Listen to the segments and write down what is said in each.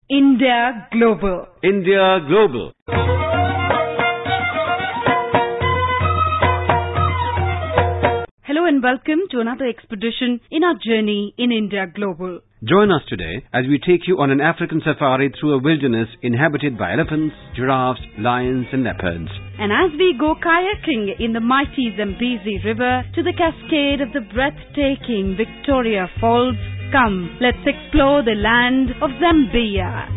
India Global. India Global. Hello and welcome to another expedition in our journey in India Global. Join us today as we take you on an African safari through a wilderness inhabited by elephants, giraffes, lions and leopards. And as we go kayaking in the mighty Zambezi River to the cascade of the breathtaking Victoria Falls, come, let's explore the land of Zambia.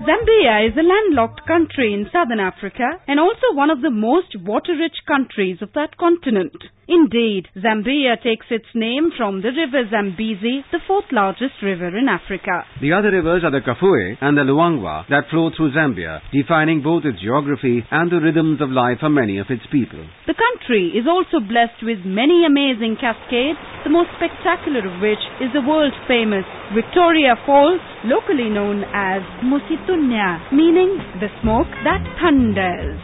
Zambia is a landlocked country in southern Africa and also one of the most water-rich countries of that continent. Indeed, Zambia takes its name from the river Zambezi, the fourth largest river in Africa. The other rivers are the Kafue and the Luangwa that flow through Zambia, defining both its geography and the rhythms of life for many of its people. The country is also blessed with many amazing cascades, the most spectacular of which is the world-famous Victoria Falls, locally known as Musitunya, meaning the smoke that thunders.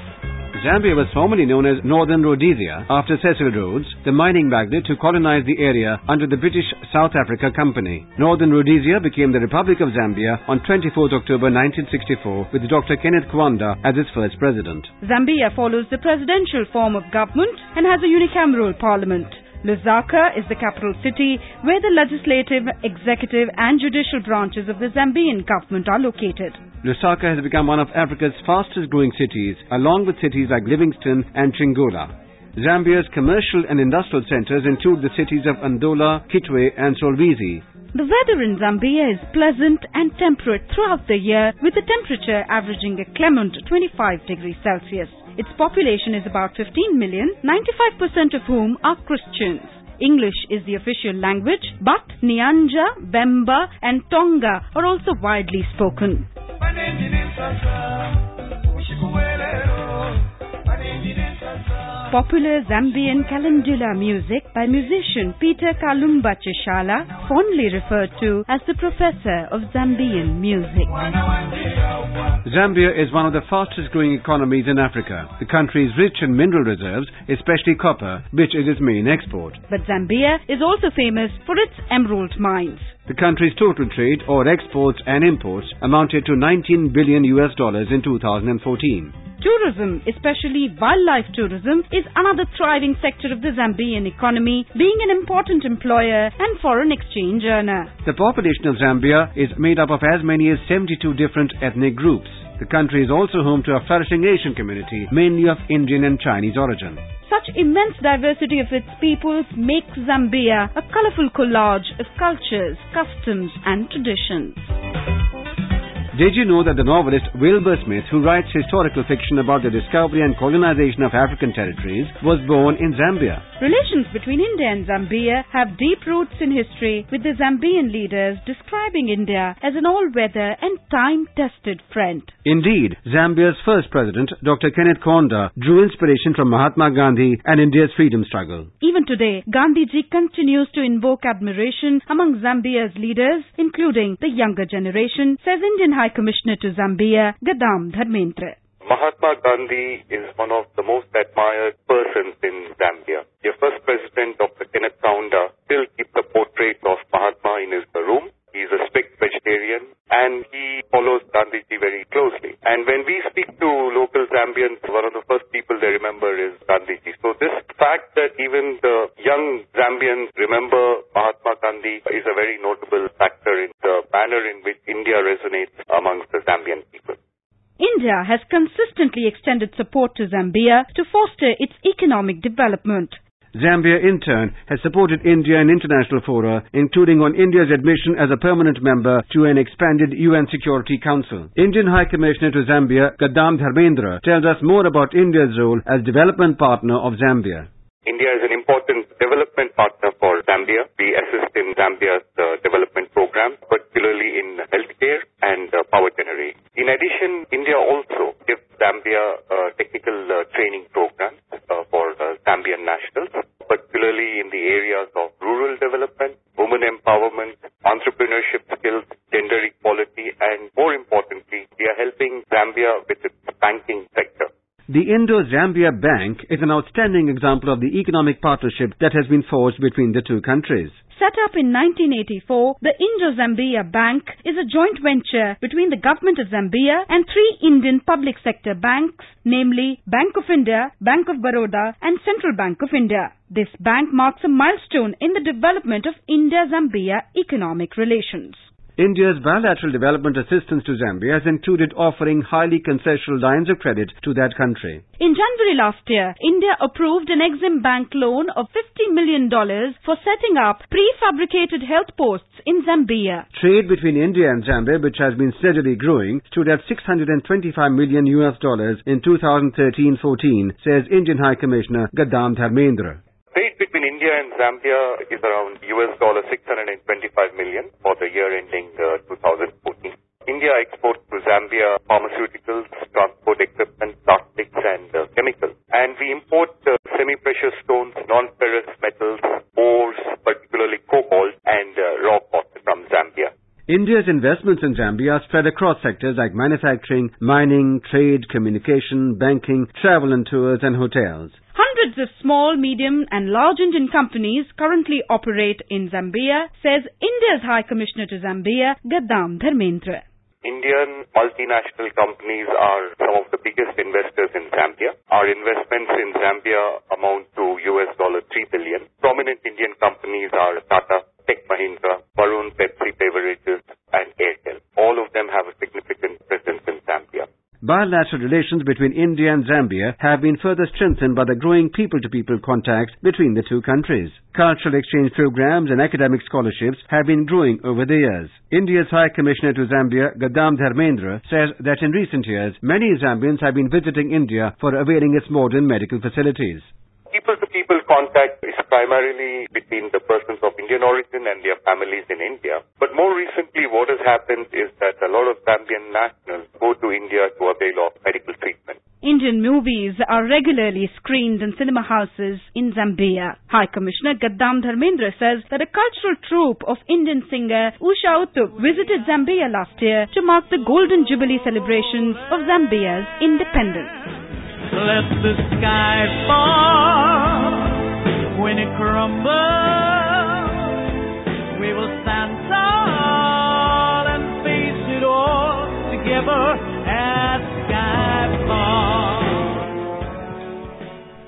Zambia was formerly known as Northern Rhodesia after Cecil Rhodes, the mining magnate who colonized the area under the British South Africa Company. Northern Rhodesia became the Republic of Zambia on 24th October 1964 with Dr. Kenneth Kaunda as its first president. Zambia follows the presidential form of government and has a unicameral parliament. Lusaka is the capital city where the legislative, executive and judicial branches of the Zambian government are located. Lusaka has become one of Africa's fastest growing cities, along with cities like Livingstone and Chingola. Zambia's commercial and industrial centers include the cities of Ndola, Kitwe and Solwezi. The weather in Zambia is pleasant and temperate throughout the year, with the temperature averaging a clement 25 degrees Celsius. Its population is about 15 million, 95% of whom are Christians. English is the official language, but Nyanja, Bemba and Tonga are also widely spoken. Popular Zambian calendula music by musician Peter Kalumba Chishala, fondly referred to as the professor of Zambian music. Zambia is one of the fastest growing economies in Africa. The country is rich in mineral reserves, especially copper, which is its main export. But Zambia is also famous for its emerald mines. The country's total trade, or exports and imports, amounted to $19 billion in 2014. Tourism, especially wildlife tourism, is another thriving sector of the Zambian economy, being an important employer and foreign exchange earner. The population of Zambia is made up of as many as 72 different ethnic groups. The country is also home to a flourishing Asian community, mainly of Indian and Chinese origin. Such immense diversity of its peoples makes Zambia a colorful collage of cultures, customs and traditions. Did you know that the novelist Wilbur Smith, who writes historical fiction about the discovery and colonization of African territories, was born in Zambia? Relations between India and Zambia have deep roots in history, with the Zambian leaders describing India as an all-weather and time-tested friend. Indeed, Zambia's first president, Dr. Kenneth Kaunda, drew inspiration from Mahatma Gandhi and India's freedom struggle. Even today, Gandhiji continues to invoke admiration among Zambia's leaders, including the younger generation, says Indian High Commissioner to Zambia, Gadam Dharmendra. Mahatma Gandhi is one of the most admired persons in Zambia. Your first president, Dr. Kenneth Kaunda, still keeps a portrait of Mahatma in his room. He is a strict vegetarian and he follows Gandhiji very closely. And when we speak to local Zambians, one of the first people they remember is Gandhiji. So this fact that even the young Zambians remember Mahatma Gandhi is a very notable factor in the manner in which India resonates amongst the Zambian people. India has consistently extended support to Zambia to foster its economic development. Zambia, in turn, has supported India in international fora, including on India's admission as a permanent member to an expanded UN Security Council. Indian High Commissioner to Zambia, Gadam Dharmendra, tells us more about India's role as development partner of Zambia. India is an important development partner for Zambia. We assist in Zambia's development program, particularly in healthcare and power generation. In addition, India also gives Zambia technical training programs for Zambian nationals, particularly in the areas of rural development, women empowerment, entrepreneurship skills, gender equality, and more importantly, we are helping Zambia with its banking sector. The Indo-Zambia Bank is an outstanding example of the economic partnership that has been forged between the two countries. Set up in 1984, the Indo-Zambia Bank is a joint venture between the government of Zambia and three Indian public sector banks, namely Bank of India, Bank of Baroda and Central Bank of India. This bank marks a milestone in the development of India-Zambia economic relations. India's bilateral development assistance to Zambia has included offering highly concessional lines of credit to that country. In January last year, India approved an Exim Bank loan of $50 million for setting up prefabricated health posts in Zambia. Trade between India and Zambia, which has been steadily growing, stood at $625 million in 2013-14, says Indian High Commissioner Gadam Dharmendra. Trade between India and Zambia is around $625 million for the year ending 2014. India exports to Zambia pharmaceuticals, transport equipment, plastics and chemicals. And we import semi-precious stones, non-ferrous metals, ores, particularly cobalt and raw cotton from Zambia. India's investments in Zambia are spread across sectors like manufacturing, mining, trade, communication, banking, travel and tours and hotels. Hundreds of small, medium and large Indian companies currently operate in Zambia, says India's High Commissioner to Zambia, Gadam Dharmendra. Indian multinational companies are some of the biggest investors in Zambia. Our investments in Zambia amount to $3 billion. Prominent Indian companies are Tata, Tech Mahindra, Varun Pepsi Beverages and Airtel. All of them have a significant presence in Zambia. Bilateral relations between India and Zambia have been further strengthened by the growing people-to-people contacts between the two countries. Cultural exchange programs and academic scholarships have been growing over the years. India's High Commissioner to Zambia, Gadam Dharmendra, says that in recent years, many Zambians have been visiting India for availing its modern medical facilities. People-to-people contact is primarily between the persons of Indian origin and their families in India. But more recently, what has happened is that a lot of Zambian nationals go to India to avail of medical treatment. Indian movies are regularly screened in cinema houses in Zambia. High Commissioner Gadam Dharmendra says that a cultural troupe of Indian singer Usha Uttup visited Zambia last year to mark the Golden Jubilee celebrations of Zambia's independence. Let the sky fall when it crumbles. We will stand tall and face it all together at skyfall.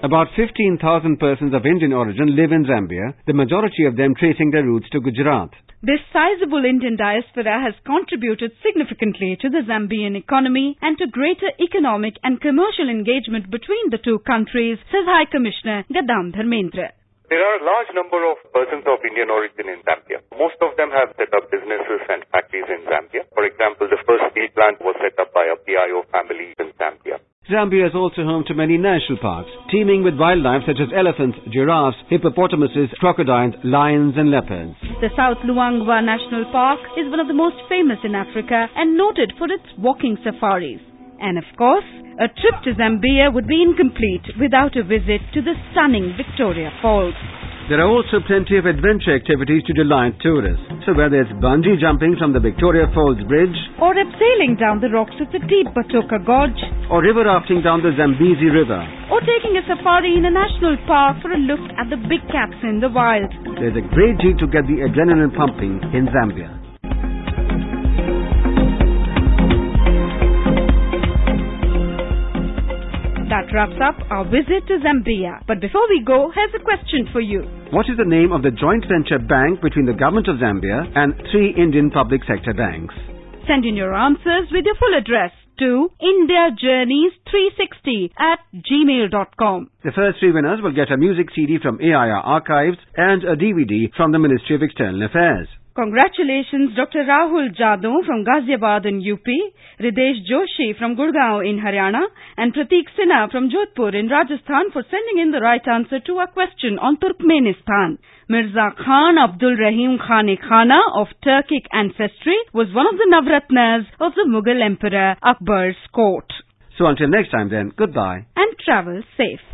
About 15,000 persons of Indian origin live in Zambia, the majority of them tracing their roots to Gujarat. This sizable Indian diaspora has contributed significantly to the Zambian economy and to greater economic and commercial engagement between the two countries, says High Commissioner Gadam Dharmendra. There are a large number of persons of Indian origin in Zambia. Most of them have set up businesses and factories in Zambia. For example, the first steel plant was set up by a PIO family in Zambia. Zambia is also home to many national parks, teeming with wildlife such as elephants, giraffes, hippopotamuses, crocodiles, lions and leopards. The South Luangwa National Park is one of the most famous in Africa and noted for its walking safaris. And of course, a trip to Zambia would be incomplete without a visit to the stunning Victoria Falls. There are also plenty of adventure activities to delight tourists. So whether it's bungee jumping from the Victoria Falls Bridge, or abseiling down the rocks of the deep Batoka Gorge, or river rafting down the Zambezi River, or taking a safari in a national park for a look at the big cats in the wild, there's a great deal to get the adrenaline pumping in Zambia. That wraps up our visit to Zambia. But before we go, here's a question for you. What is the name of the joint venture bank between the government of Zambia and three Indian public sector banks? Send in your answers with your full address to indiajourneys360@gmail.com. The first three winners will get a music CD from AIR Archives and a DVD from the Ministry of External Affairs. Congratulations Dr. Rahul Jadhav from Ghaziabad in UP, Ridesh Joshi from Gurgaon in Haryana and Prateek Sinha from Jodhpur in Rajasthan for sending in the right answer to our question on Turkmenistan. Mirza Khan Abdul Rahim Khane-Khana of Turkic ancestry was one of the Navratnas of the Mughal Emperor Akbar's court. So until next time then, goodbye. And travel safe.